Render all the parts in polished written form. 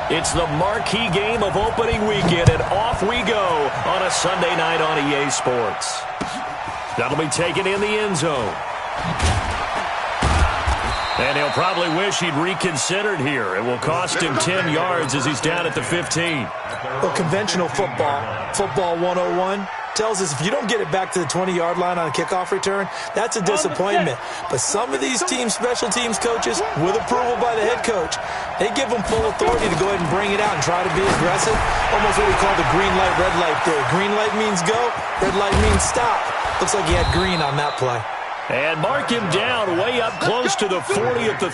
It's the marquee game of opening weekend, and off we go on a Sunday night on EA Sports. That'll be taken in the end zone. And he'll probably wish he'd reconsidered here. It will cost him 10 yards as he's down at the 15. Well, conventional football 101, tells us if you don't get it back to the 20-yard line on a kickoff return, that's a disappointment. But some of these special teams coaches, with approval by the head coach, they give them full authority to go ahead and bring it out and try to be aggressive. Almost what we call the green light, red light theory. Green light means go, red light means stop. Looks like he had green on that play. And mark him down way up close to the 40 at the...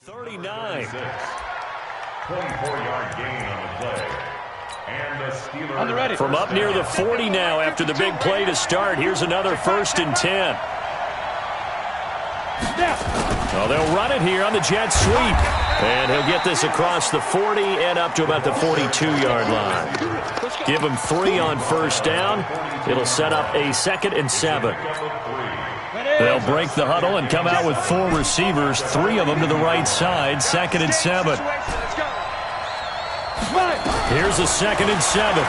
.39. 24-yard gain on the play. And the Steelers from up near the 40 now after the big play to start. Here's another 1st and 10. Oh, they'll run it here on the jet sweep. And he'll get this across the 40 and up to about the 42-yard line. Give him 3 on 1st down. It'll set up a 2nd and 7. They'll break the huddle and come out with 4 receivers, 3 of them to the right side, 2nd and 7. Here's a 2nd and 7.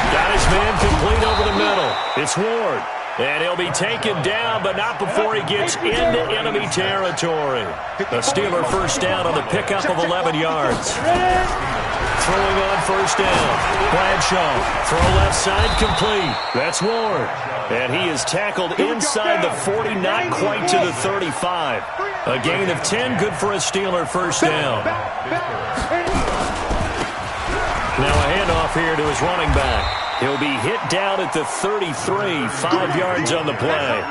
Got his man complete over the middle. It's Ward. And he'll be taken down, but not before he gets into enemy territory. The Steeler 1st down on the pickup of 11 yards. Throwing on 1st down. Bradshaw. Throw left side complete. That's Ward. And he is tackled inside the 40, not quite to the 35. A gain of 10, good for a Steeler 1st down. Now a handoff here to his running back. He'll be hit down at the 33, 5 yards on the play.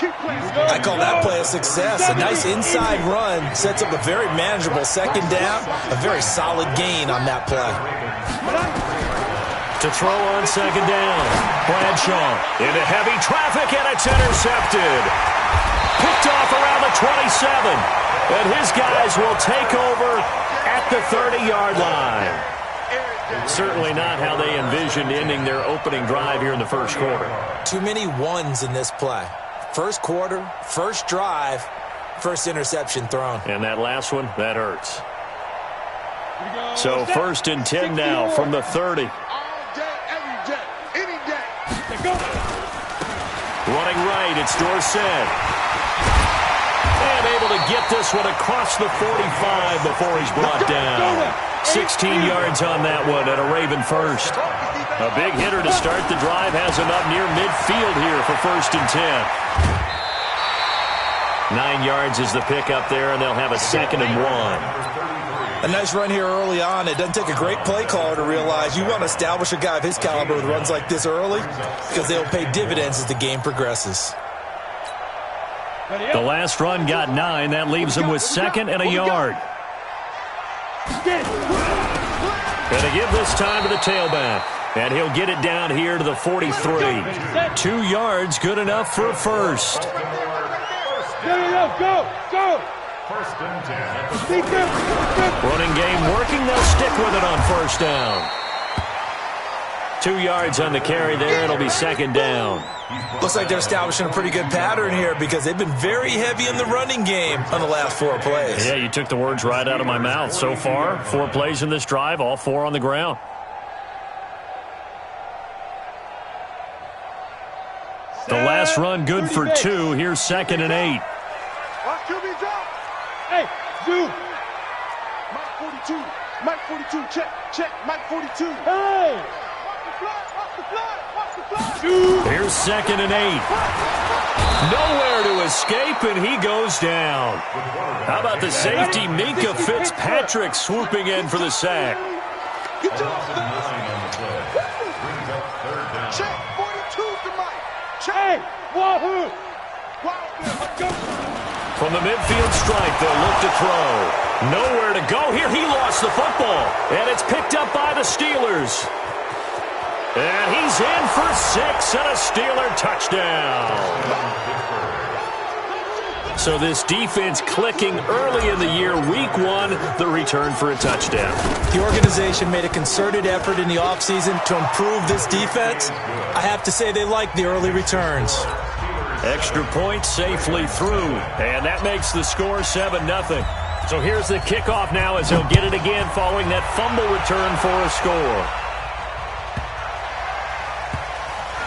I call that play a success. A nice inside run sets up a very manageable 2nd down. A very solid gain on that play. To throw on 2nd down. Bradshaw into heavy traffic, and it's intercepted. Picked off around the 27. And his guys will take over at the 30-yard line. Certainly not how they envisioned ending their opening drive here in the 1st quarter. Too many ones in this play. 1st quarter, 1st drive, 1st interception thrown. And that last one, that hurts. So 1st and 10 now from the 30. Running right, it's Dorsett. And able to get this one across the 45 before he's brought down. 16 yards on that one and a Raven 1st. A big hitter to start the drive has him up near midfield here for 1st and 10. 9 yards is the pickup there, and they'll have a 2nd and 1. A nice run here early on. It doesn't take a great play caller to realize you want to establish a guy of his caliber with runs like this early because they'll pay dividends as the game progresses. The last run got 9. That leaves him with 2nd and a yard. Going to give this time to the tailback. And he'll get it down here to the 43. 2 yards, good enough for a 1st. Go! 1st and 10. Running game working. They'll stick with it on 1st down. 2 yards on the carry there. It'll be 2nd down. Looks like they're establishing a pretty good pattern here because they've been very heavy in the running game on the last 4 plays. Yeah, you took the words right out of my mouth. So far, 4 plays in this drive, all 4 on the ground. The last run good for 2. Here's 2nd and 8. Hey, Zoo. Mike 42, check, Mike 42. Hey! Here's 2nd and 8. Nowhere to escape, and he goes down. How about the safety, Minka Fitzpatrick, swooping in for the sack. Check 42 to Mike. Check. Wahoo! From the midfield stripe, they'll look to throw. Nowhere to go here. He lost the football, and it's picked up by the Steelers. And he's in for 6 and a Steeler touchdown. So this defense clicking early in the year, week one, the return for a touchdown. The organization made a concerted effort in the offseason to improve this defense. I have to say they like the early returns. Extra point safely through, and that makes the score 7-0. So here's the kickoff now as he'll get it again following that fumble return for a score.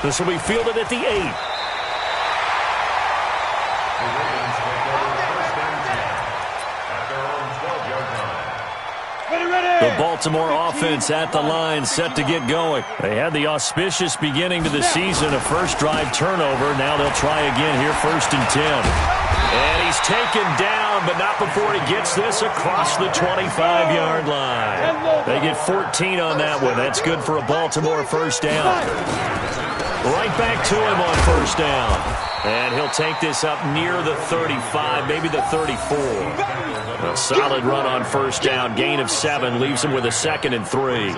This will be fielded at the 8. The Baltimore offense at the line, set to get going. They had the auspicious beginning to the season, a first drive turnover. Now they'll try again here, 1st and 10. And he's taken down, but not before he gets this across the 25-yard line. They get 14 on that one. That's good for a Baltimore first down. Right back to him on first down. And he'll take this up near the 35, maybe the 34. A solid run on first down. Gain of 7 leaves him with a 2nd and 3.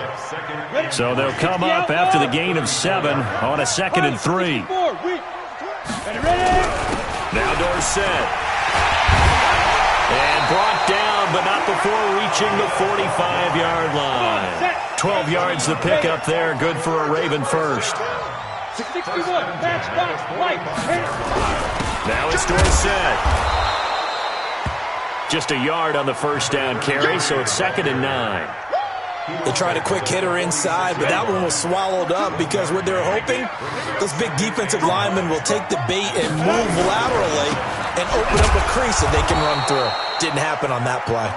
So they'll come up after the gain of 7 on a 2nd and 3. Now Dorsett. And brought down, but not before reaching the 45-yard line. 12 yards the pick up there. Good for a Raven first. 61, matchbox, right. Now it's Dorsett. Just a yard on the first down carry, so it's 2nd and 9. They tried a quick hitter inside, but that one was swallowed up because what they're hoping, those big defensive linemen will take the bait and move laterally and open up a crease that they can run through. Didn't happen on that play.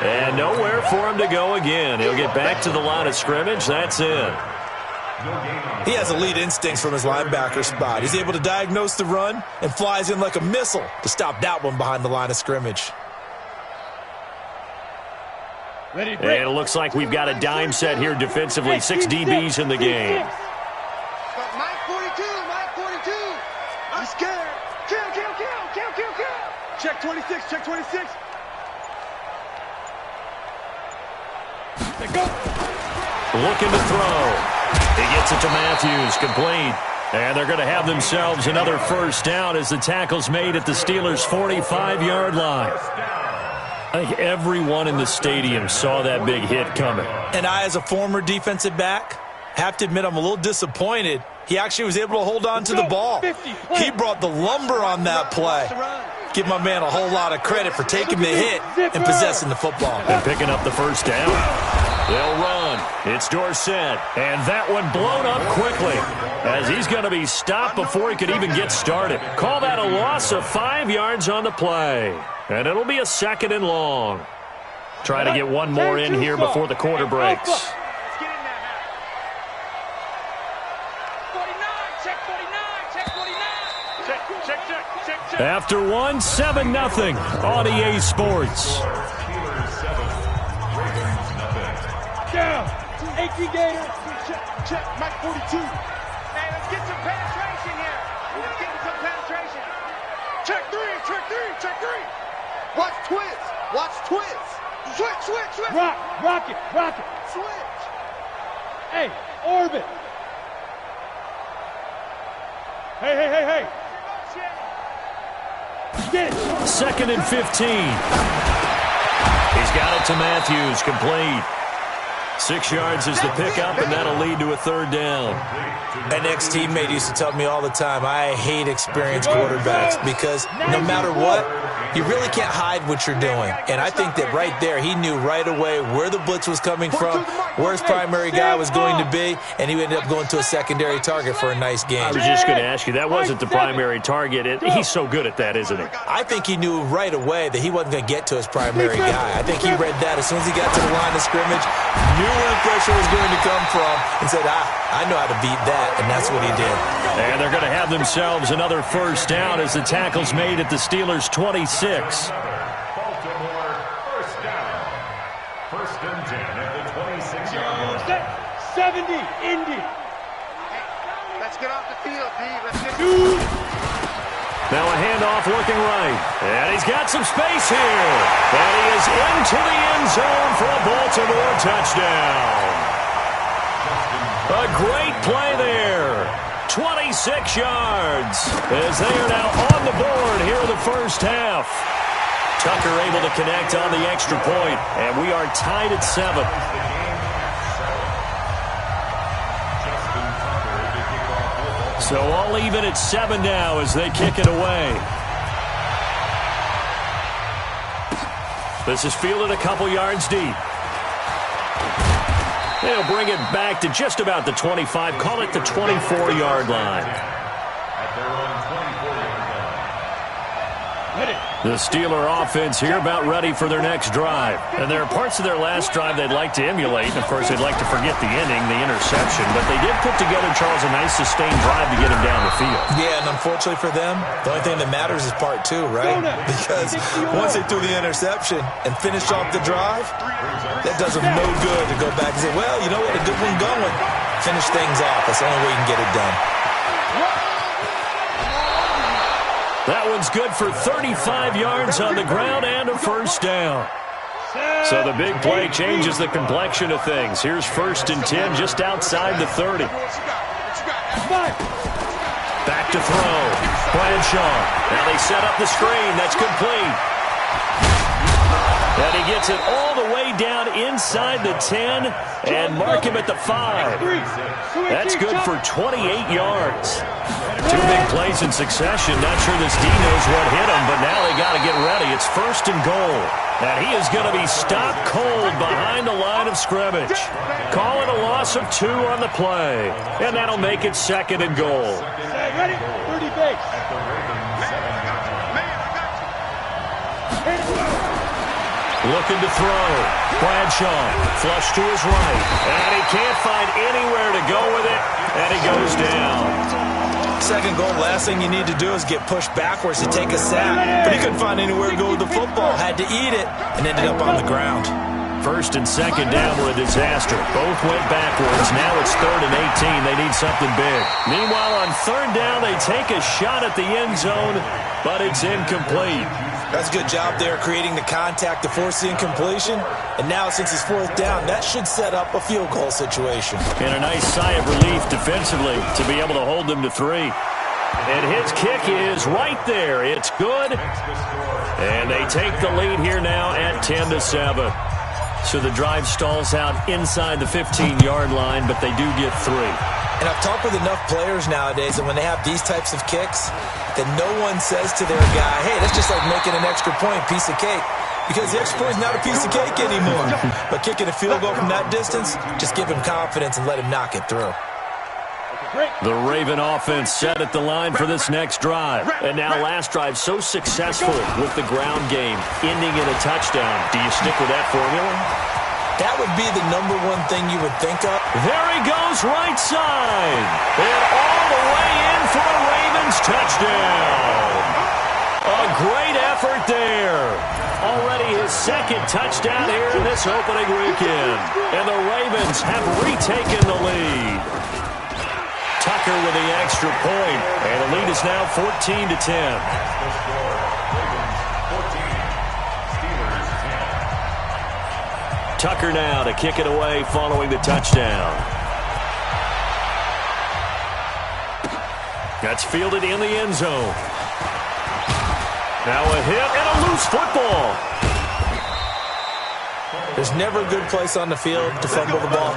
And nowhere for him to go again. He'll get back to the line of scrimmage. That's it. He has elite instincts from his linebacker spot. He's able to diagnose the run and flies in like a missile to stop that one behind the line of scrimmage. And it looks like we've got a dime set here defensively. 6 DBs in the game. Mike 42, Mike 42. I'm scared. Kill. Check 26, check 26. They go. Looking to throw. He gets it to Matthews, complete. And they're going to have themselves another first down as the tackle's made at the Steelers' 45-yard line. I think everyone in the stadium saw that big hit coming. And I, as a former defensive back, have to admit I'm a little disappointed. He actually was able to hold on to the ball. He brought the lumber on that play. Give my man a whole lot of credit for taking the hit and possessing the football. And picking up the first down. They'll run. It's Dorsett. And that one blown up quickly as he's going to be stopped before he could even get started. Call that a loss of 5 yards on the play. And it'll be a 2nd and long. Try to get one more in here before the quarter breaks. After one, 7-0 on EA Sports. Down. 18 Gator. Check. Mike 42. Hey, let's get some penetration here. Let's get some penetration. Check 3. Watch twist. Switch. Rock it. Switch. Hey, orbit. Hey. Get it. 2nd and 15. He's got it to Matthews, complete. 6 yards is the pickup, and that'll lead to a 3rd down. An ex-teammate used to tell me all the time, I hate experienced quarterbacks because no matter what, you really can't hide what you're doing. And I think that right there, he knew right away where the blitz was coming from, where his primary guy was going to be, and he ended up going to a secondary target for a nice game. I was just going to ask you, that wasn't the primary target. He's so good at that, isn't he? I think he knew right away that he wasn't going to get to his primary guy. I think he read that as soon as he got to the line of scrimmage, knew where the pressure was going to come from, and said, I know how to beat that, and that's what he did. And they're going to have themselves another first down as the tackle's made at the Steelers' 26. Baltimore first down. 1st and 10 at the 26-yard line. 70, Indy. Hey, let's get off the field, D. Let's get Now a handoff looking right. And he's got some space here. And he is into the end zone for a Baltimore touchdown. A great play there. 26 yards as they are now on the board here in the first half. Tucker able to connect on the extra point, and we are tied at 7. So all even at 7 now as they kick it away. This is fielded a couple yards deep. They'll bring it back to just about the 25, call it the 24-yard line. The Steeler offense here about ready for their next drive. And there are parts of their last drive they'd like to emulate. And, of course, they'd like to forget the ending, the interception. But they did put together, Charles, a nice sustained drive to get him down the field. Yeah, and unfortunately for them, the only thing that matters is part 2, right? Because once they threw the interception and finished off the drive, that does them no good to go back and say, well, you know what, a good one going. Finish things off. That's the only way you can get it done. That one's good for 35 yards on the ground and a first down. So the big play changes the complexion of things. Here's 1st and 10 just outside the 30. Back to throw. Bradshaw. Now they set up the screen. That's complete. And he gets it all the way down inside the 10 and mark him at the 5. That's good for 28 yards. 2 big plays in succession. Not sure this D knows what hit him, but now they got to get ready. It's 1st and goal. And he is going to be stopped cold behind the line of scrimmage. Call it a loss of 2 on the play. And that'll make it 2nd and goal. Ready? 30 base. Looking to throw. Bradshaw, flush to his right. And he can't find anywhere to go with it. And he goes down. 2nd goal, last thing you need to do is get pushed backwards to take a sack. But he couldn't find anywhere to go with the football. Had to eat it and ended up on the ground. 1st and 2nd down were a disaster. Both went backwards. Now it's 3rd and 18. They need something big. Meanwhile, on 3rd down, they take a shot at the end zone, but it's incomplete. That's a good job there creating the contact to force the incompletion. And now since it's 4th down, that should set up a field goal situation. And a nice sigh of relief defensively to be able to hold them to 3. And his kick is right there. It's good. And they take the lead here now at 10-7. So the drive stalls out inside the 15-yard line, but they do get 3. And I've talked with enough players nowadays that when they have these types of kicks, that no one says to their guy, hey, that's just like making an extra point, piece of cake. Because the extra point is not a piece of cake anymore. But kicking a field goal from that distance, just give him confidence and let him knock it through. The Raven offense set at the line for this next drive. And now last drive so successful with the ground game, ending in a touchdown. Do you stick with that formula? That would be the number one thing you would think of. There he goes, right side. And all the way in for a Ravens touchdown. A great effort there. Already his 2nd touchdown here in this opening weekend. And the Ravens have retaken the lead. Tucker with the extra point. And the lead is now 14-10. Tucker now to kick it away following the touchdown. That's fielded in the end zone. Now a hit and a loose football. There's never a good place on the field to fumble the ball.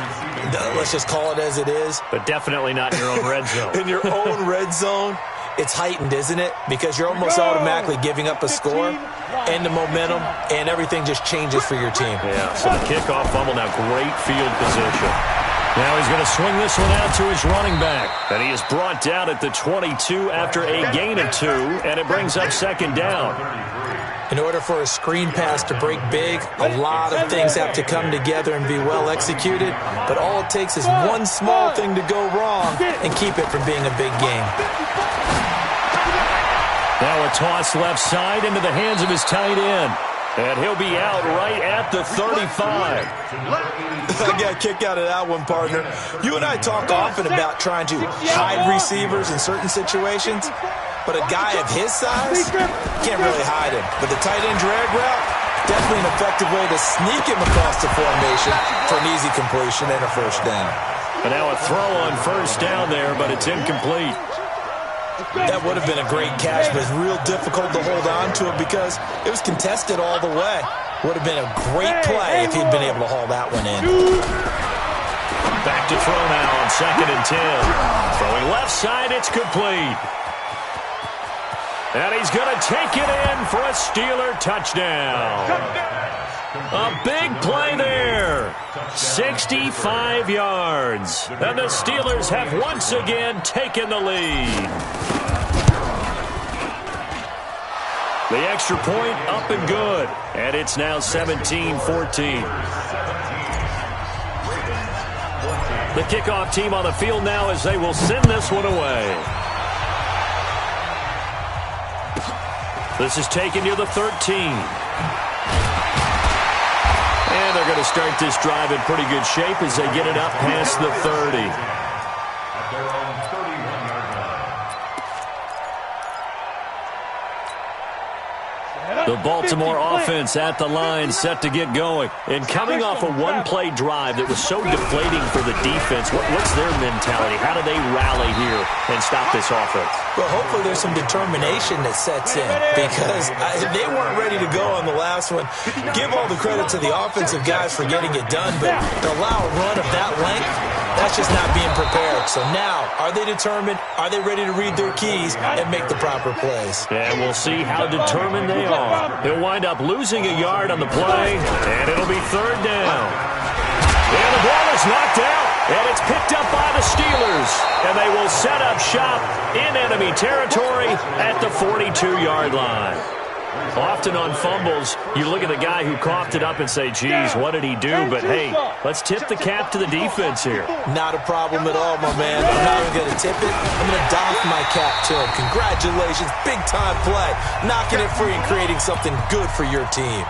Let's just call it as it is. But definitely not in your own red zone. In your own red zone, it's heightened, isn't it? Because you're almost automatically giving up a score and the momentum, and everything just changes for your team. Yeah, so the kickoff fumble, now great field position. Now he's going to swing this one out to his running back. And he is brought down at the 22 after a gain of 2, and it brings up 2nd down. In order for a screen pass to break big, a lot of things have to come together and be well executed. But all it takes is one small thing to go wrong and keep it from being a big game. Now a toss left side into the hands of his tight end. And he'll be out right at the 35. I got a kick out of that one, partner. You and I talk often about trying to hide receivers in certain situations. But a guy of his size can't really hide him. But the tight end drag route, definitely an effective way to sneak him across the formation for an easy completion and a 1st down. And now a throw on first down there, but it's incomplete. That would have been a great catch, but it's real difficult to hold on to it because it was contested all the way. Would have been a great play if he'd been able to haul that one in. Back to throw now on 2nd and 10. Throwing left side, it's complete. And he's going to take it in for a Steeler touchdown. A big play there. 65 yards. And the Steelers have once again taken the lead. The extra point up and good. And it's now 17-14. The kickoff team on the field now as they will send this one away. This is taken near the 13. And they're going to start this drive in pretty good shape as they get it up past the 30. At their own 31-yard line. The Baltimore offense at the line, set to get going. And coming off a one-play drive that was so deflating for the defense, what's their mentality? How do they rally here and stop this offense? Well, hopefully there's some determination that sets in because they weren't ready to go on the last one. Give all the credit to the offensive guys for getting it done, but to allow a run of that length, that's just not being prepared. So now, are they determined? Are they ready to read their keys and make the proper plays? And we'll see how determined they are. He'll wind up losing a yard on the play, and it'll be 3rd down. And the ball is knocked out, and it's picked up by the Steelers. And they will set up shop in enemy territory at the 42-yard line. Often on fumbles, you look at the guy who coughed it up and say, geez, what did he do? But, hey, let's tip the cap to the defense here. Not a problem at all, my man. I'm not even going to tip it. I'm going to doff my cap to him. Congratulations. Big-time play. Knocking it free and creating something good for your team.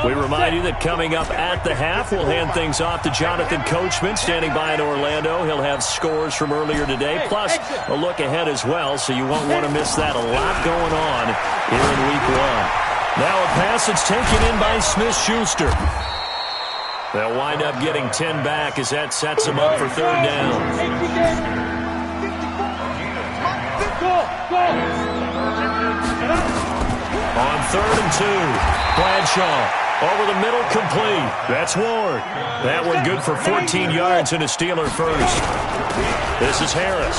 We remind you that coming up at the half, we'll hand things off to Jonathan Coachman, standing by in Orlando. He'll have scores from earlier today, plus a look ahead as well, so you won't want to miss that. A lot going on here in Week 1. Now a pass that's taken in by Smith-Schuster. They'll wind up getting 10 back as that sets them up for 3rd down. On 3rd and 2, Bradshaw. Over the middle, complete. That's Ward. That one good for 14 yards and a Steeler first. This is Harris.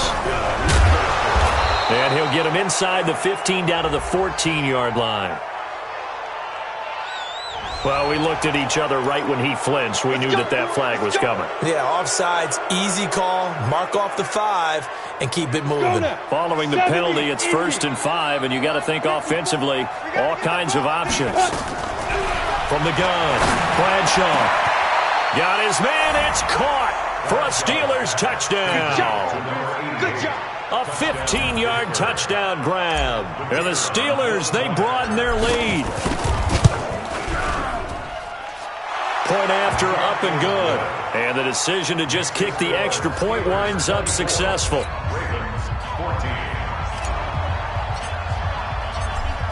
And he'll get him inside the 15 down to the 14-yard line. Well, we looked at each other right when he flinched. We knew that that flag was coming. Yeah, offsides, easy call, mark off the 5, and keep it moving. Following the penalty, it's 1st and 5, and you got to think offensively, all kinds of options. From the gun, Bradshaw. Got his man, it's caught for a Steelers touchdown. Good job. A 15-yard touchdown grab. And the Steelers, they broaden their lead. Point after, up and good. And the decision to just kick the extra point winds up successful.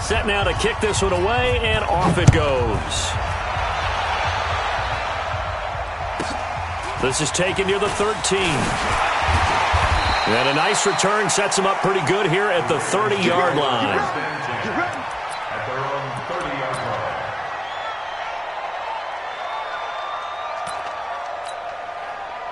Set now to kick this one away, and off it goes. This is taken near the 13. And a nice return sets him up pretty good here at the 30-yard line. At their own 30-yard line.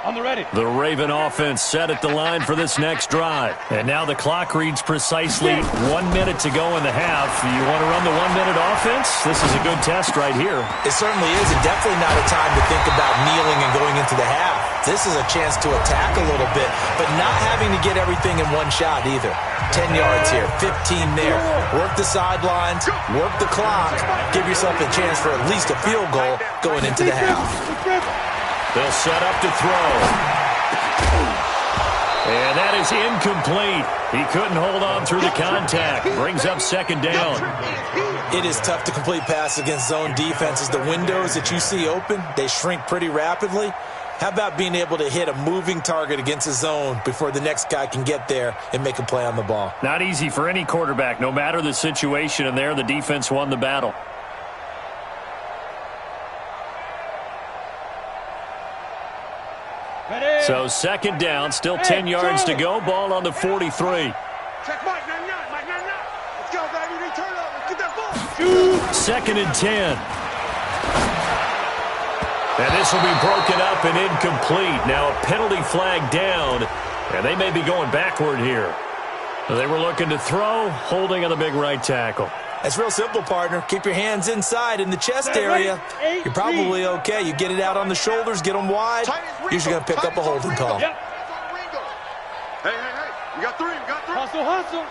On the ready. The Raven offense set at the line for this next drive. And now the clock reads precisely 1 minute to go in the half. You want to run the 1 minute offense? This is a good test right here. It certainly is, and definitely not a time to think about kneeling and going into the half. This is a chance to attack a little bit, but not having to get everything in one shot either. 10 yards here, 15 there. Work the sidelines, work the clock, give yourself a chance for at least a field goal going into the half. They'll set up to throw. And that is incomplete. He couldn't hold on through the contact. Brings up second down. It is tough to complete passes against zone defenses. The windows that you see open, they shrink pretty rapidly. How about being able to hit a moving target against a zone before the next guy can get there and make a play on the ball? Not easy for any quarterback, no matter the situation, and there the defense won the battle. So second down, still 10 yards to go. Ball on the 43. Check Mike, 99, Mike, 99. Let's go, baby. Return up. Let's get that ball. Second and 10. And this will be broken up and incomplete. Now a penalty flag down, and they may be going backward here. They were looking to throw, holding on the big right tackle. That's real simple, partner. Keep your hands inside in the chest area. You're probably okay. You get it out on the shoulders, get them wide. Usually going to pick up a holding call. Hey, we got three. Hustle.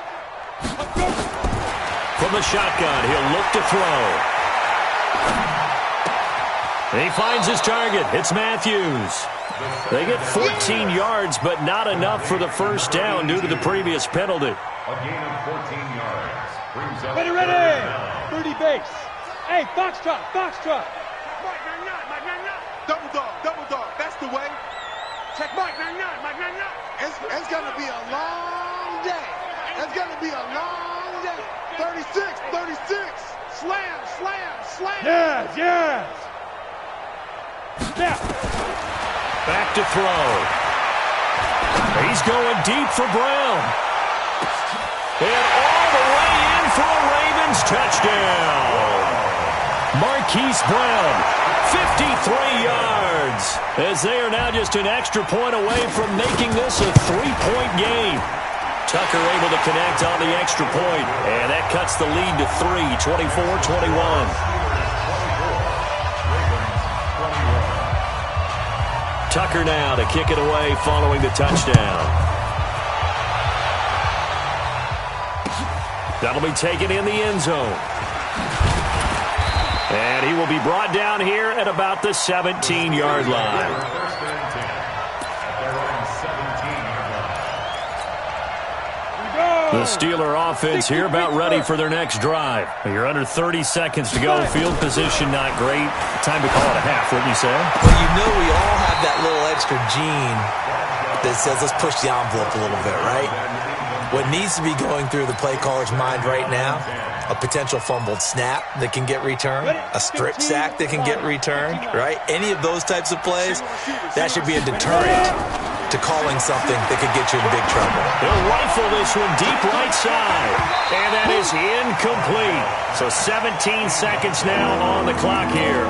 From the shotgun, he'll look to throw. He finds his target. It's Matthews. They get 14 yards, but not enough for the first down due to the previous penalty. A gain of 14 yards. Brings up Ready. 30 base. Hey, Foxtrot. Mike, 99. Double dog. That's the way. Check Mike, 99. It's going to be a long day. 36. Slam. Yes. Snap. Back to throw. He's going deep for Brown. And all the way in for a Ravens touchdown. Marquise Brown, 53 yards. As they are now just an extra point away from making this a 3-point game. Tucker able to connect on the extra point. And that cuts the lead to 3, 24-21. Tucker now to kick it away following the touchdown. That'll be taken in the end zone. And he will be brought down here at about the 17-yard line. The Steeler offense here about ready for their next drive. You're under 30 seconds to go. Field position not great. Time to call it a half, wouldn't you say? Well, you know we all have that little extra gene that says let's push the envelope a little bit, right? What needs to be going through the play caller's mind right now, a potential fumbled snap that can get returned, a strip sack that can get returned, right? Any of those types of plays, that should be a deterrent to calling something that could get you in big trouble. They'll rifle this one deep right side. And that is incomplete. So 17 seconds now on the clock here.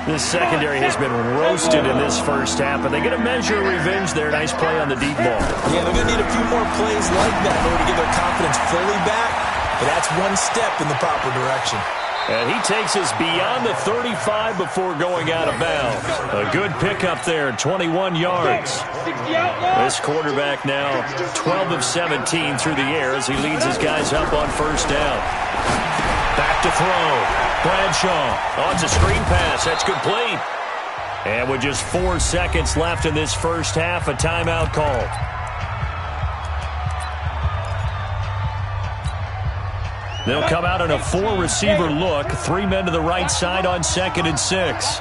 This secondary has been roasted in this first half, but they get a measure of revenge there. Nice play on the deep ball. Yeah, they're going to need a few more plays like that in order to get their confidence fully back. But that's one step in the proper direction. And he takes us beyond the 35 before going out of bounds. A good pickup there, 21 yards. This quarterback now 12 of 17 through the air as he leads his guys up on first down. Back to throw. Bradshaw. Oh, it's a screen pass. That's complete. And with just 4 seconds left in this first half, a timeout called. They'll come out in a 4-receiver look. 3 men to the right side on 2nd and 6.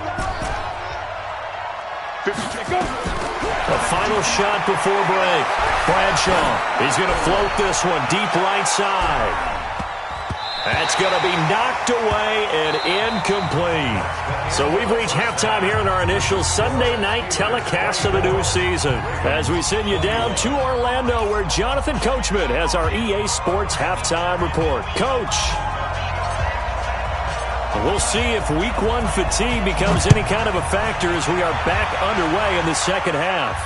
A final shot before break. Bradshaw. He's going to float this one deep right side. That's going to be knocked away and incomplete. So we've reached halftime here in our initial Sunday night telecast of the new season. As we send you down to Orlando, where Jonathan Coachman has our EA Sports halftime report. Coach, we'll see if Week 1 fatigue becomes any kind of a factor as we are back underway in the second half.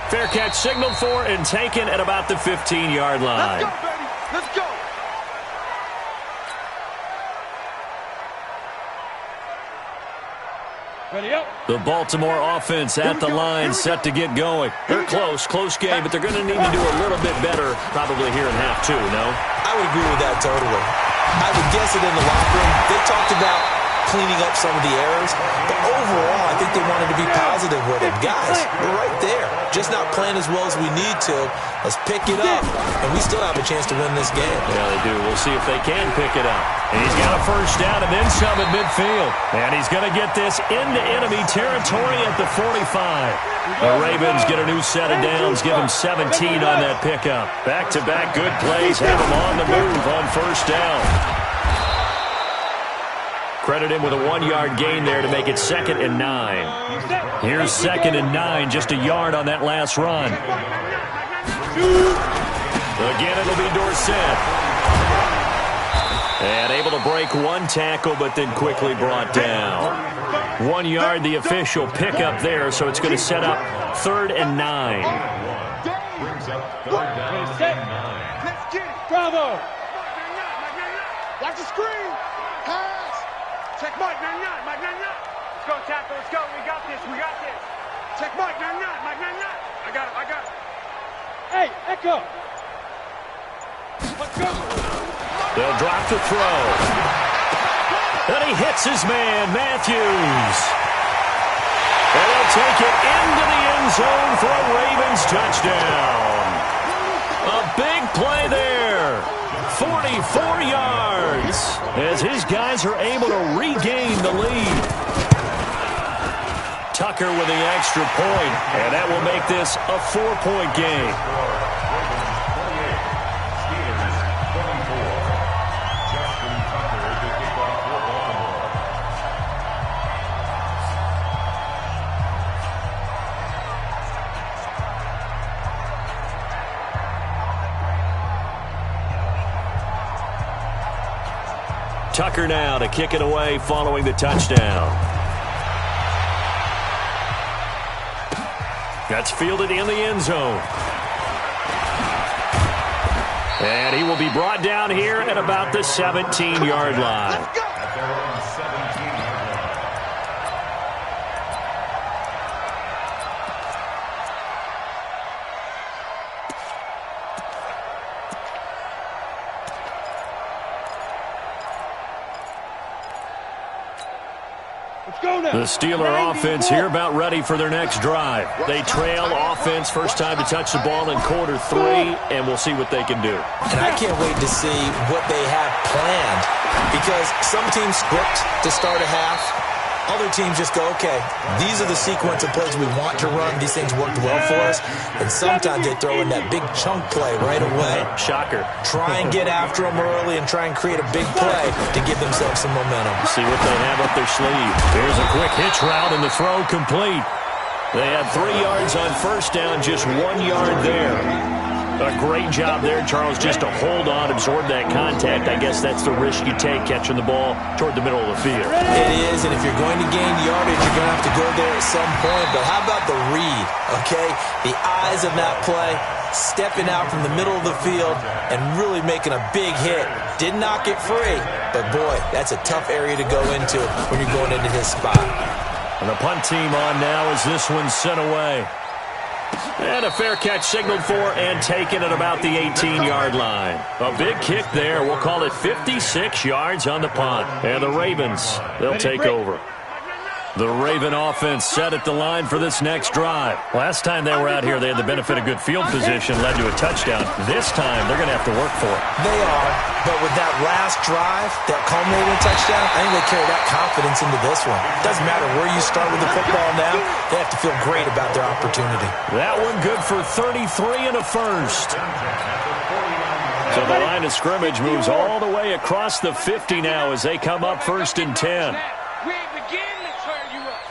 Fair catch signaled for and taken at about the 15-yard line. Let's go, baby. Let's go. Ready up. The Baltimore offense at the line, set to get going. They're close game, but they're going to need to do a little bit better probably here in half 2, no? I would agree with that totally. I would guess it in the locker room. They talked about cleaning up some of the errors. But overall, I think they wanted to be positive with it. Guys, we're right there. Just not playing as well as we need to. Let's pick it up, and we still have a chance to win this game. Yeah, they do. We'll see if they can pick it up. And he's got a first down and then some at midfield. And he's going to get this into enemy territory at the 45. The Ravens get a new set of downs, give him 17 on that pickup. Back-to-back good plays have him on the move on first down. Credit him with a 1-yard gain there to make it 2nd and 9. Here's 2nd and 9, just a yard on that last run. Again, it'll be Dorsett. And able to break one tackle, but then quickly brought down. 1 yard, the official pickup there, so it's going to set up 3rd and 9. Brings up 3rd down and 9. Let's get it. Bravo. Watch the screen. Pass. Check Mike 99. Mike 99. Let's go, tackle. Let's go. We got this. We got this. Check Mike 99. Mike 99. I got it. I got it. Hey, Echo. Let's go. They'll drop the throw. And he hits his man, Matthews. And he'll take it into the end zone for a Ravens touchdown. A big play there. 44 yards as his guys are able to regain the lead. Tucker with the extra point, and that will make this a 4-point game. Tucker now to kick it away following the touchdown. That's fielded in the end zone. And he will be brought down here at about the 17-yard line. At their own 17-yard line. The Steeler offense here about ready for their next drive. They trail offense, first time to touch the ball in quarter 3, and we'll see what they can do. And I can't wait to see what they have planned, because some teams script to start a half. Other teams just go, okay, these are the sequence of plays we want to run. These things worked well for us. And sometimes they throw in that big chunk play right away. Shocker. Try and get after them early and try and create a big play to give themselves some momentum. See what they have up their sleeve. Here's a quick hitch route and the throw complete. They had 3 yards on first down, just 1 yard there. A great job there, Charles, just to hold on, absorb that contact. I guess that's the risk you take catching the ball toward the middle of the field. It is, and if you're going to gain yardage, you're going to have to go there at some point. But how about the read, okay? The eyes of that play, stepping out from the middle of the field and really making a big hit. Did not get free, but boy, that's a tough area to go into when you're going into his spot. And the punt team on now as this one's sent away. And a fair catch signaled for and taken at about the 18-yard line. A big kick there. We'll call it 56 yards on the punt. And the Ravens, they'll take over. The Raven offense set at the line for this next drive. Last time they were out here, they had the benefit of good field position, led to a touchdown. This time, they're going to have to work for it. They are, but with that last drive, that culminating touchdown, I think they carry that confidence into this one. Doesn't matter where you start with the football now, they have to feel great about their opportunity. That one good for 33 and a first. So the line of scrimmage moves all the way across the 50 now as they come up 1st and 10. We ain't beginning to turn you up.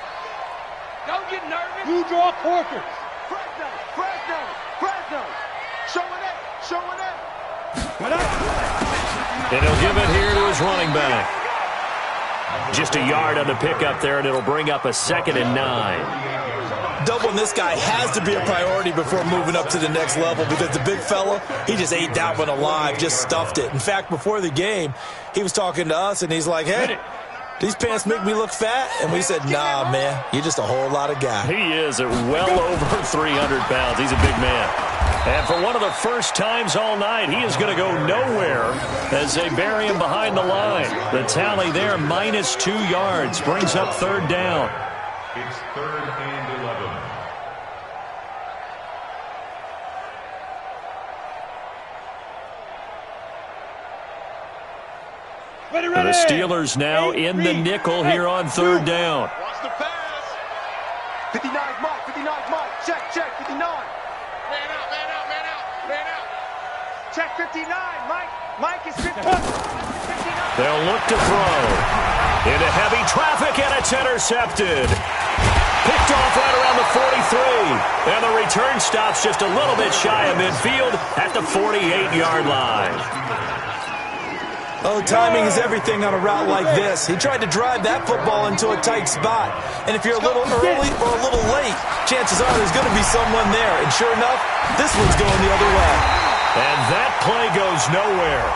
Don't get nervous. You draw quarters. Fresno. Showing it. And he'll give it here to his running back. Just a yard on the pickup there, and it'll bring up a 2nd and 9. Doubling this guy has to be a priority before moving up to the next level, because the big fella, he just ate that one alive, just stuffed it. In fact, before the game, he was talking to us, and he's like, hey, these pants make me look fat? And we said, nah, man, you're just a whole lot of guy. He is at well over 300 pounds. He's a big man. And for one of the first times all night, he is going to go nowhere as they bury him behind the line. The tally there, -2 yards, brings up third down. It's 3rd and 11. The Steelers now in the nickel here on third down. Watch the pass. 59 Mike, 59 Mike. Check, 59. Man out. Check 59, Mike. Mike is 59. They'll look to throw. Into heavy traffic, and it's intercepted. Picked off right around the 43. And the return stops just a little bit shy of midfield at the 48-yard line. Oh, timing is everything on a route like this. He tried to drive that football into a tight spot. And if you're a little early or a little late, chances are there's going to be someone there. And sure enough, this one's going the other way. And that play goes nowhere.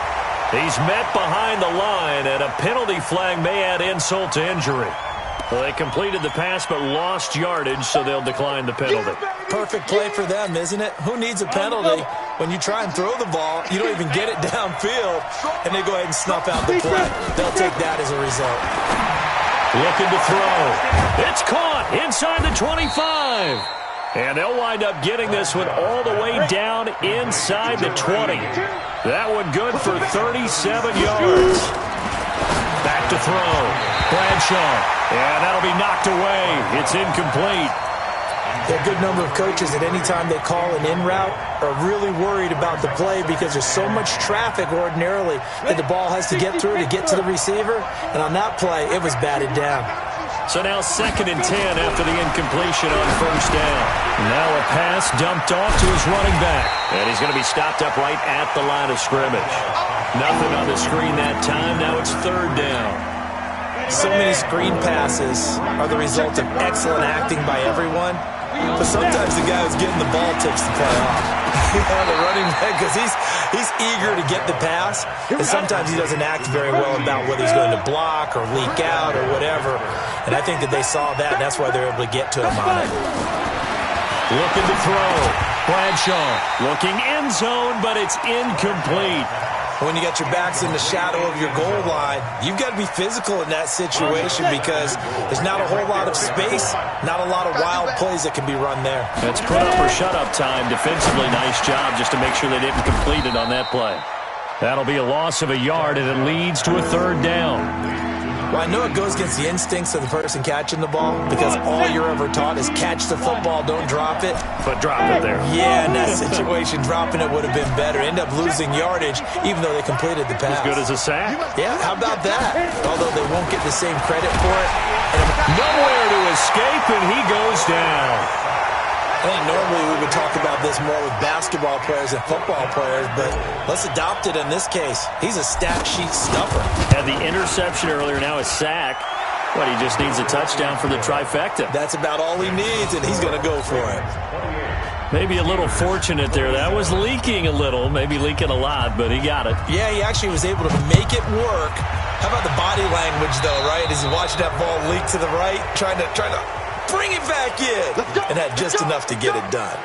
He's met behind the line, and a penalty flag may add insult to injury. Well, they completed the pass but lost yardage, so they'll decline the penalty. Perfect play for them, isn't it? Who needs a penalty when you try and throw the ball, you don't even get it downfield, and they go ahead and snuff out the play? They'll take that as a result. Looking to throw. It's caught inside the 25. And they'll wind up getting this one all the way down inside the 20. That one good for 37 yards. Back to throw. Bradshaw. And that'll be knocked away. It's incomplete. A good number of coaches at any time they call an in route are really worried about the play because there's so much traffic ordinarily that the ball has to get through to get to the receiver. And on that play, it was batted down. So now 2nd and 10 after the incompletion on first down. Now a pass dumped off to his running back. And he's going to be stopped up right at the line of scrimmage. Nothing on the screen that time. Now it's 3rd down. So many screen passes are the result of excellent acting by everyone. But sometimes the guy who's getting the ball takes the play off. The running back, because he's eager to get the pass, and sometimes he doesn't act very well about whether he's going to block or leak out or whatever. And I think that they saw that, and that's why they're able to get to him on it. Looking to throw. Bradshaw looking end zone, but it's incomplete. When you got your backs in the shadow of your goal line, you've got to be physical in that situation because there's not a whole lot of space, not a lot of wild plays that can be run there. That's put up or shut up time. Defensively, nice job just to make sure they didn't complete it on that play. That'll be a loss of a yard, and it leads to a 3rd down. Well, I know it goes against the instincts of the person catching the ball because all you're ever taught is catch the football, don't drop it. But drop it there. Yeah, in that situation, dropping it would have been better. End up losing yardage, even though they completed the pass. As good as a sack. Yeah, how about that? Although they won't get the same credit for it. Nowhere to escape, and he goes down. I think normally we would talk about this more with basketball players and football players, but let's adopt it in this case. He's a stat sheet stuffer. Had the interception earlier, now a sack. What, he just needs a touchdown for the trifecta. That's about all he needs, and he's going to go for it. Maybe a little fortunate there. That was leaking a little, maybe leaking a lot, but he got it. Yeah, he actually was able to make it work. How about the body language, though, right? As he watched that ball leak to the right, trying to bring it back in, and had just enough to get it done.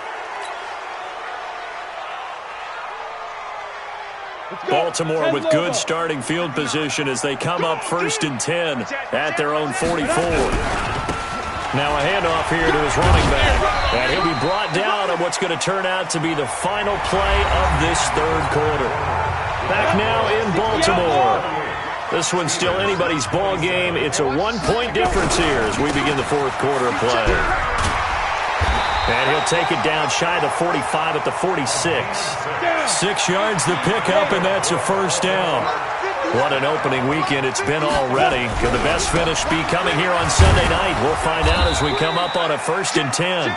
Baltimore with good starting field position as they come up 1st and 10 at their own 44. Now a handoff here to his running back, and he'll be brought down on what's going to turn out to be the final play of this 3rd quarter. Back now in Baltimore. This one's still anybody's ball game. It's a 1-point difference here as we begin the 4th quarter of play. And he'll take it down shy of the 45 at the 46. 6 yards the pickup, and that's a 1st down. What an opening weekend it's been already. Could the best finish be coming here on Sunday night? We'll find out as we come up on a 1st and 10.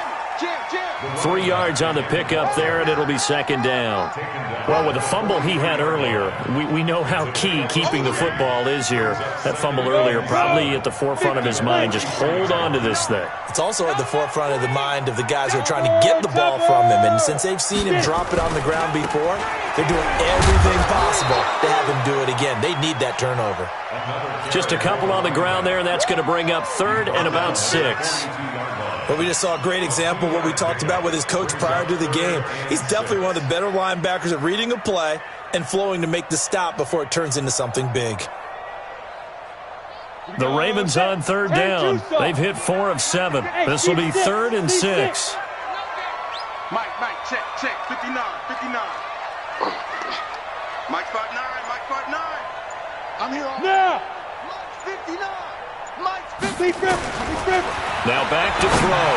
3 yards on the pickup there, and it'll be 2nd down. Well, with the fumble he had earlier, we know how key keeping the football is here. That fumble earlier probably at the forefront of his mind. Just hold on to this thing. It's also at the forefront of the mind of the guys who are trying to get the ball from him. And since they've seen him drop it on the ground before, they're doing everything possible to have him do it again. They need that turnover. Just a couple on the ground there. That's going to bring up 3rd and about 6. But we just saw a great example of what we talked about with his coach prior to the game. He's definitely one of the better linebackers at reading a play and flowing to make the stop before it turns into something big. The Ravens on third down. They've hit 4 of 7. This will be 3rd and 6. Mike, check, 59. Mike 5'9", Mike 5'9". I'm here all now. Mike's 59. Mike's 50. Now back to throw.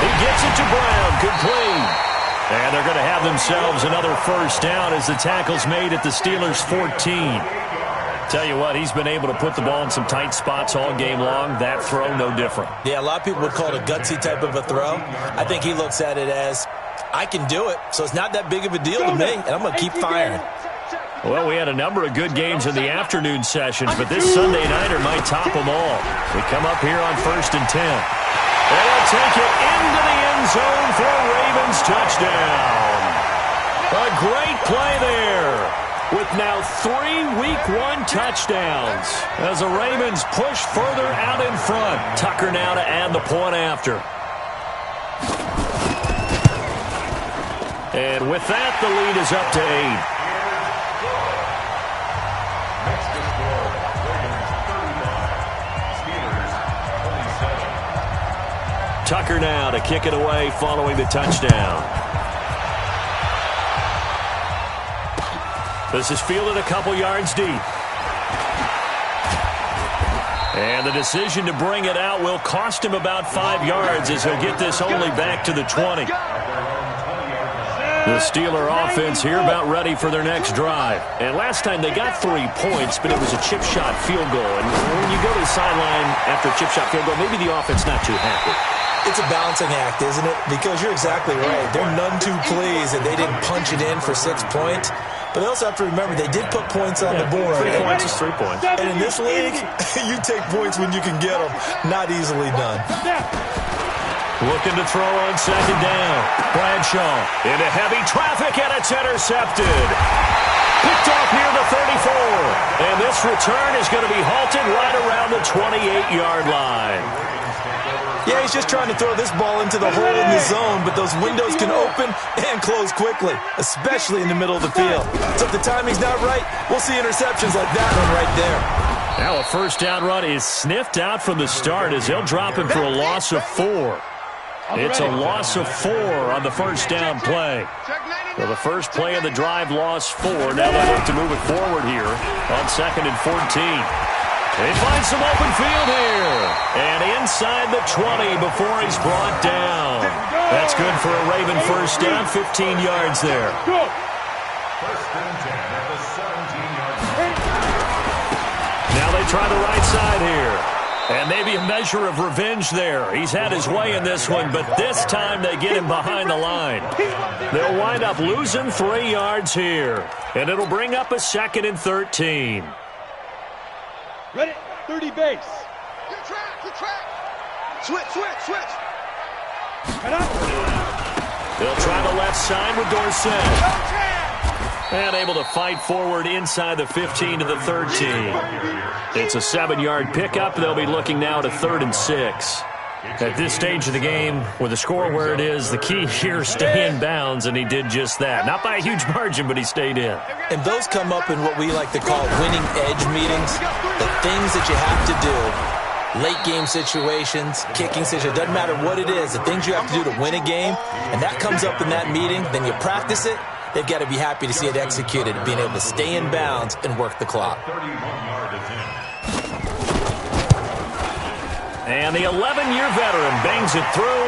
He gets it to Brown, complete. And they're going to have themselves another first down as the tackle's made at the Steelers' 14. Tell you what, he's been able to put the ball in some tight spots all game long. That throw, no different. Yeah, a lot of people would call it a gutsy type of a throw. I think he looks at it as, I can do it, so it's not that big of a deal to me, and I'm going to keep firing. Well, we had a number of good games in the afternoon sessions, but this Sunday nighter might top them all. We come up here on 1st and 10. And they'll take it into the end zone for a Ravens touchdown. A great play there with now 3 Week 1 touchdowns as the Ravens push further out in front. Tucker now to add the point after. And with that, the lead is up to 8. Tucker now to kick it away following the touchdown. This is fielded a couple yards deep. And the decision to bring it out will cost him about 5 yards as he'll get this only back to the 20. The Steeler offense here about ready for their next drive. And last time they got 3 points, but it was a chip shot field goal. And when you go to the sideline after a chip shot field goal, maybe the offense not too happy. It's a balancing act, isn't it? Because you're exactly right. They're none too pleased that they didn't punch it in for 6 points. But they also have to remember they did put points on the board. 3 points is 3 points. And in this league, you take points when you can get them. Not easily done. Looking to throw on 2nd down. Bradshaw into heavy traffic, and it's intercepted. Picked off near the 34. And this return is going to be halted right around the 28-yard line. Yeah, he's just trying to throw this ball into the hole in the zone, but those windows can open and close quickly, especially in the middle of the field. So if the timing's not right, we'll see interceptions like that one right there. Now a first down run is sniffed out from the start as they'll drop him for a loss of 4. It's a loss of 4 on the first down play. So the first play of the drive lost 4. Now they look to move it forward here on 2nd and 14. They find some open field here. And inside the 20 before he's brought down. That's good for a Raven first down, 15 yards there. First and 10 at the 17-yard line. Now they try the right side here. And maybe a measure of revenge there. He's had his way in this one, but this time they get him behind the line. They'll wind up losing 3 yards here. And it'll bring up a 2nd and 13. Ready? 30 base. Good track. Switch. Cut up. They'll try the left side with Dorsett. And able to fight forward inside the 15 to the 13. It's a 7-yard pickup. They'll be looking now to 3rd and 6. At this stage of the game, with the score where it is, the key here is stay in bounds, and he did just that. Not by a huge margin, but he stayed in. And those come up in what we like to call winning edge meetings. The things that you have to do, late game situations, kicking situations, doesn't matter what it is, the things you have to do to win a game, and that comes up in that meeting, then you practice it. They've got to be happy to see it executed, being able to stay in bounds and work the clock. And the 11-year veteran bangs it through,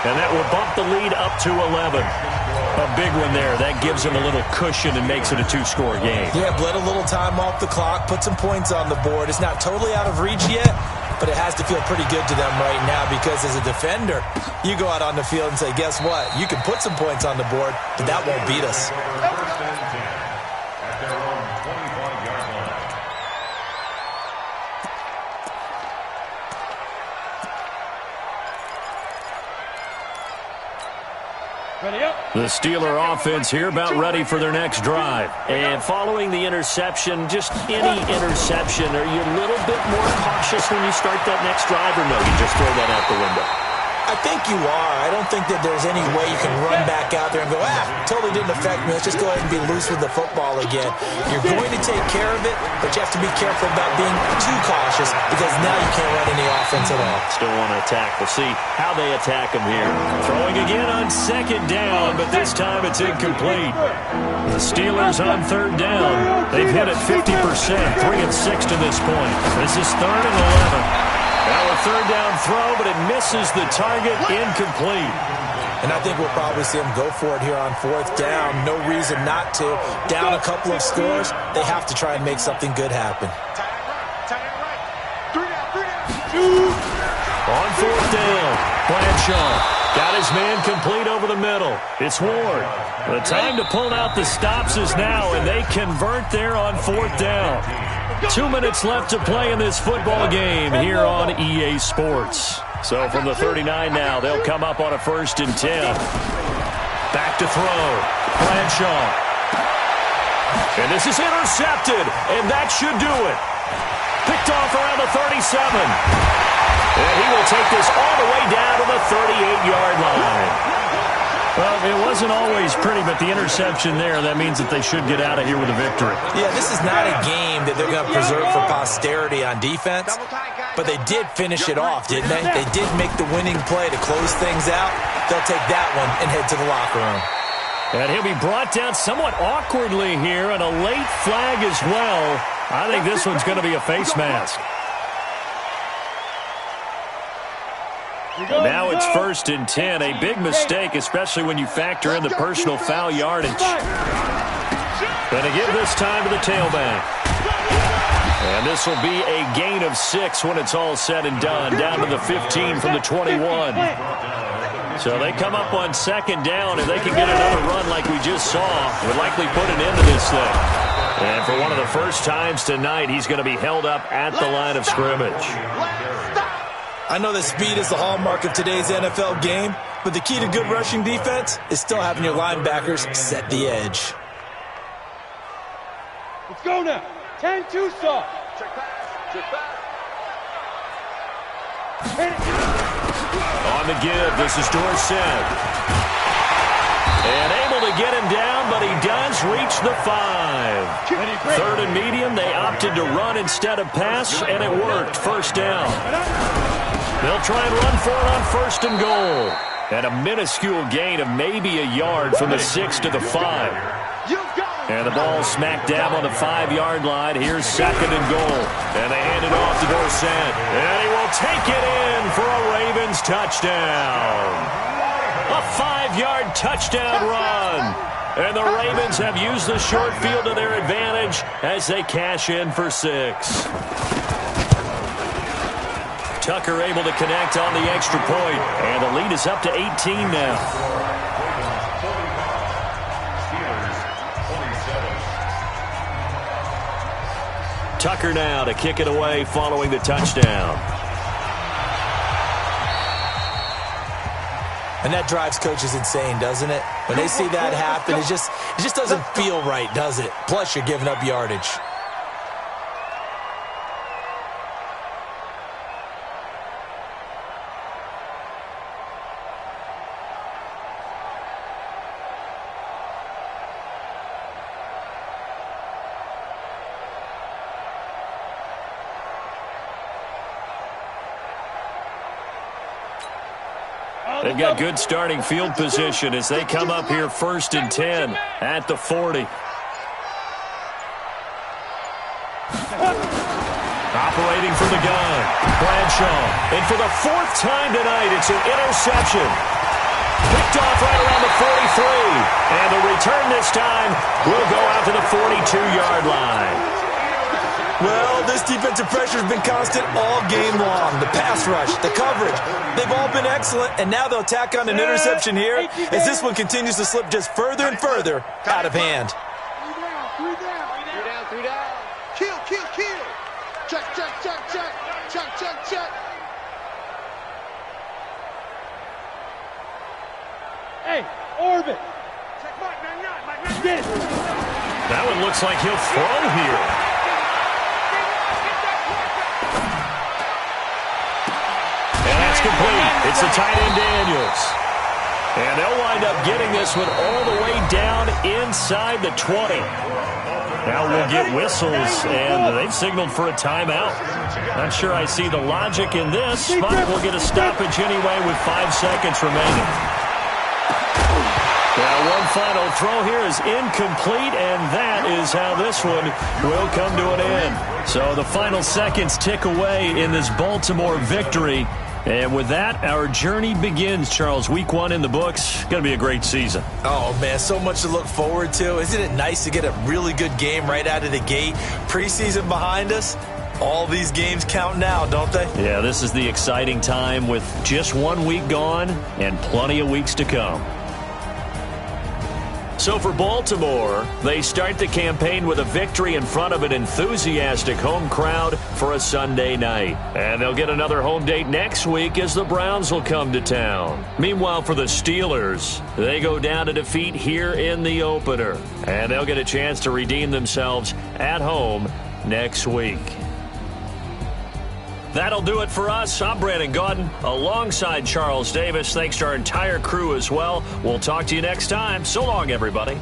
and that will bump the lead up to 11. A big one there. That gives him a little cushion and makes it a 2-score game. Yeah, bled a little time off the clock, put some points on the board. It's not totally out of reach yet, but it has to feel pretty good to them right now because as a defender, you go out on the field and say, guess what? You can put some points on the board, but that won't beat us. First and 10 at their own 25-yard line. The Steeler offense here about ready for their next drive. And following the interception, just any interception, are you a little bit more cautious when you start that next drive, or no, you just throw that out the window? I think you are. I don't think that there's any way you can run back out there and go, totally didn't affect me. Let's just go ahead and be loose with the football again. You're going to take care of it, but you have to be careful about being too cautious because now you can't run any offense at all. Still want to attack. We'll see how they attack him here. Throwing again on second down, but this time it's incomplete. The Steelers on third down. They've hit it 50%, 3 of 6 to this point. This is 3rd and 11. Now a third down throw, but it misses the target, incomplete. And I think we'll probably see them go for it here on 4th down. No reason not to. Down a couple of scores, they have to try and make something good happen. On 4th down, Bradshaw got his man complete over the middle. It's Ward. The time to pull out the stops is now, and they convert there on 4th down. 2 minutes left to play in this football game here on EA Sports. So from the 39 now, they'll come up on a 1st and 10. Back to throw. Bradshaw. And this is intercepted, and that should do it. Picked off around the 37. And he will take this all the way down to the 38-yard line. Well, it wasn't always pretty, but the interception there, that means that they should get out of here with a victory. Yeah, this is not a game that they're going to preserve for posterity on defense, but they did finish it off, didn't they? They did make the winning play to close things out. They'll take that one and head to the locker room. And he'll be brought down somewhat awkwardly here, and a late flag as well. I think this one's going to be a face mask. Now it's 1st and 10, a big mistake, especially when you factor in the personal foul yardage. Going to give this time to the tailback. And this will be a gain of 6 when it's all said and done, down to the 15 from the 21. So they come up on 2nd down, and they can get another run like we just saw. Would likely put an end to this thing. And for one of the first times tonight, he's going to be held up at the line of scrimmage. I know that speed is the hallmark of today's NFL game, but the key to good rushing defense is still having your linebackers set the edge. Let's go now. 10-2 saw. Check back. On the give, this is Dorsett. And able to get him down, but he does reach the 5. 3rd and medium, they opted to run instead of pass, and it worked. 1st down. They'll try and run for it on 1st and goal. And a minuscule gain of maybe a yard from the 6 to the 5. And the ball smack dab on the 5-yard line. Here's 2nd and goal. And they hand it off to Dorsett. And he will take it in for a Ravens touchdown. A 5-yard touchdown run. And the Ravens have used the short field to their advantage as they cash in for 6. Tucker able to connect on the extra point, and the lead is up to 18 now. Tucker now to kick it away following the touchdown. And that drives coaches insane, doesn't it? When they see that happen, it just doesn't feel right, does it? Plus, you're giving up yardage. They've got good starting field position as they come up here 1st and 10 at the 40. Operating from the gun, Bradshaw. And for the 4th time tonight, it's an interception. Picked off right around the 43. And the return this time will go out to the 42-yard line. Well, this defensive pressure has been constant all game long. The pass rush, the coverage, they've all been excellent, and now they'll tack on an interception here as this one continues to slip just further and further out of hand. 3 down. Kill. Check. Hey, Orbit. That one looks like he'll throw here. And that's complete. It's the tight end Daniels. And they'll wind up getting this one all the way down inside the 20. Now we'll get whistles, and they've signaled for a timeout. Not sure I see the logic in this, but we'll get a stoppage anyway with 5 seconds remaining. Now one final throw here is incomplete, and that is how this one will come to an end. So the final seconds tick away in this Baltimore victory. And with that, our journey begins, Charles. Week 1 in the books. Going to be a great season. Oh, man, so much to look forward to. Isn't it nice to get a really good game right out of the gate? Preseason behind us. All these games count now, don't they? Yeah, this is the exciting time with just 1 week gone and plenty of weeks to come. So for Baltimore, they start the campaign with a victory in front of an enthusiastic home crowd for a Sunday night. And they'll get another home date next week as the Browns will come to town. Meanwhile, for the Steelers, they go down to defeat here in the opener. And they'll get a chance to redeem themselves at home next week. That'll do it for us. I'm Brandon Gaudin alongside Charles Davis. Thanks to our entire crew as well. We'll talk to you next time. So long, everybody.